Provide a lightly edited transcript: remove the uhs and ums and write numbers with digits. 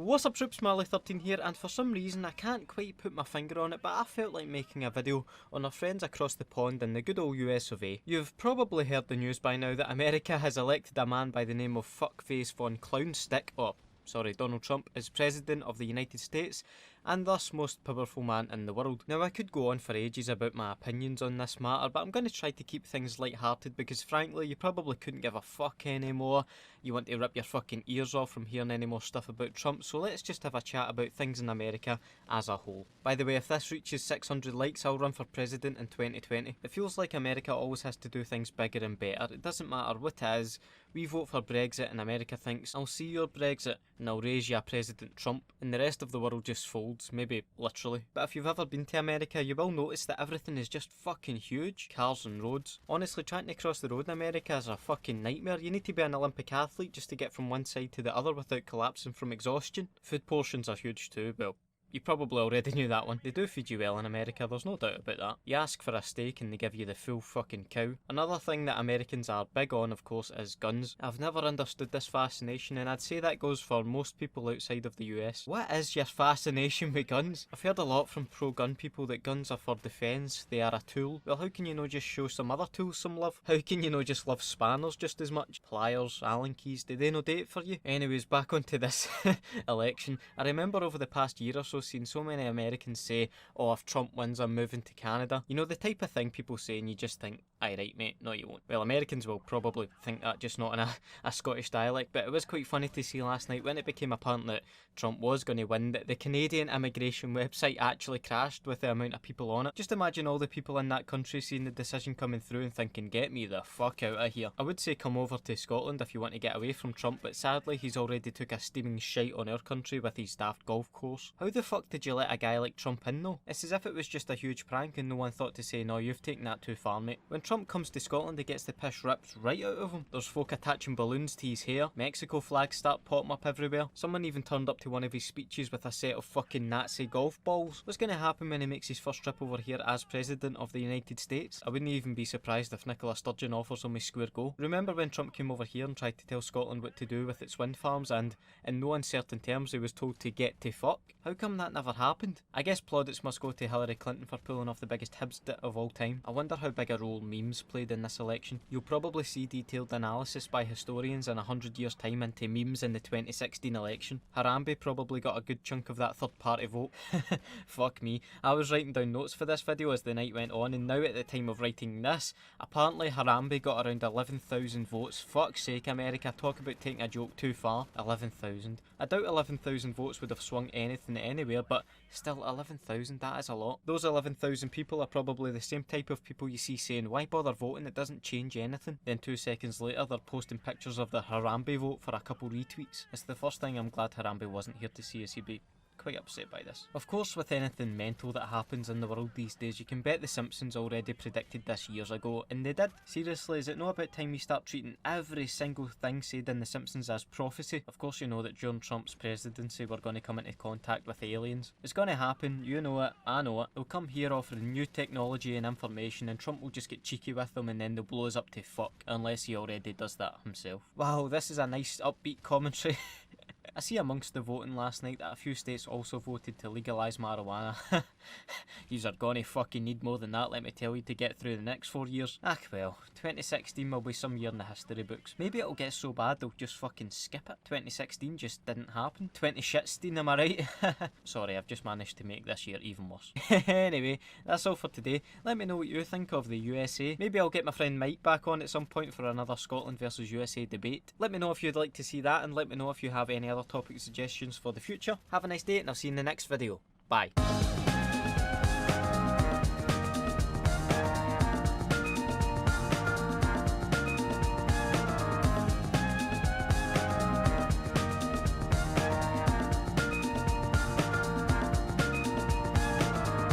What's up troops, Marley13 here, and for some reason I can't quite put my finger on it, but I felt like making a video on our friends across the pond in the good old US of A. You've probably heard the news by now that America has elected a man by the name of Fuckface von Clownstick, Donald Trump, as President of the United States, and thus most powerful man in the world. Now I could go on for ages about my opinions on this matter, but I'm going to try to keep things light-hearted because frankly you probably couldn't give a fuck anymore. You want to rip your fucking ears off from hearing any more stuff about Trump, so let's just have a chat about things in America as a whole. By the way, if this reaches 600 likes, I'll run for president in 2020. It feels like America always has to do things bigger and better. It doesn't matter what it is. We vote for Brexit and America thinks, I'll see your Brexit and I'll raise you a President Trump, and the rest of the world just folds, maybe literally. But if you've ever been to America, you will notice that everything is just fucking huge. Cars and roads. Honestly, trying to cross the road in America is a fucking nightmare. You need to be an Olympic athlete just to get from one side to the other without collapsing from exhaustion. Food portions are huge too, well, you probably already knew that one. They do feed you well in America, there's no doubt about that. You ask for a steak and they give you the full fucking cow. Another thing that Americans are big on, of course, is guns. I've never understood this fascination, and I'd say that goes for most people outside of the US. What is your fascination with guns? I've heard a lot from pro-gun people that guns are for defence, they are a tool. Well, how can you not just show some other tools some love? How can you not just love spanners just as much? Pliers, Allen keys, do they no date for you? Anyways, back onto this election. I remember over the past year or so seen so many Americans say, oh, if Trump wins I'm moving to Canada. You know, the type of thing people say and you just think, aye right mate, no you won't. Well, Americans will probably think that, just not in a Scottish dialect, but it was quite funny to see last night when it became apparent that Trump was going to win, that the Canadian immigration website actually crashed with the amount of people on it. Just imagine all the people in that country seeing the decision coming through and thinking, get me the fuck out of here. I would say come over to Scotland if you want to get away from Trump, but sadly he's already took a steaming shite on our country with his daft golf course. How the fuck did you let a guy like Trump in though? It's as if it was just a huge prank and no one thought to say, no, you've taken that too far mate. When Trump comes to Scotland he gets the piss ripped right out of him. There's folk attaching balloons to his hair, Mexico flags start popping up everywhere, someone even turned up to one of his speeches with a set of fucking Nazi golf balls. What's going to happen when he makes his first trip over here as President of the United States? I wouldn't even be surprised if Nicola Sturgeon offers him a square go. Remember when Trump came over here and tried to tell Scotland what to do with its wind farms, and in no uncertain terms he was told to get to fuck? How come that never happened? I guess plaudits must go to Hillary Clinton for pulling off the biggest hibstit of all time. I wonder how big a role memes played in this election. You'll probably see detailed analysis by historians in 100 years time into memes in the 2016 election. Harambe probably got a good chunk of that third party vote. Fuck me. I was writing down notes for this video as the night went on, and now at the time of writing this, apparently Harambe got around 11,000 votes. Fuck's sake America, talk about taking a joke too far. 11,000. I doubt 11,000 votes would have swung anything anywhere, but still 11,000, that is a lot. Those 11,000 people are probably the same type of people you see saying, why bother voting, it doesn't change anything. Then 2 seconds later they're posting pictures of the Harambe vote for a couple retweets. It's the first thing I'm glad Harambe wasn't here to see, as he'd be quite upset by this. Of course, with anything mental that happens in the world these days, you can bet the Simpsons already predicted this years ago, and they did. Seriously, is it not about time we start treating every single thing said in the Simpsons as prophecy? Of course you know that during Trump's presidency we're going to come into contact with aliens. It's going to happen, you know it, I know it. They'll come here offering new technology and information, and Trump will just get cheeky with them and then they'll blow us up to fuck, unless he already does that himself. Wow, this is a nice upbeat commentary. I see amongst the voting last night that a few states also voted to legalise marijuana. Yous are gonna fucking need more than that, let me tell you, to get through the next 4 years. Ah well, 2016 will be some year in the history books. Maybe it'll get so bad they'll just fucking skip it. 2016 just didn't happen. 2016, am I right? Sorry, I've just managed to make this year even worse. Anyway, that's all for today. Let me know what you think of the USA. Maybe I'll get my friend Mike back on at some point for another Scotland versus USA debate. Let me know if you'd like to see that, and let me know if you have any other topic suggestions for the future. Have a nice day and I'll see you in the next video. Bye.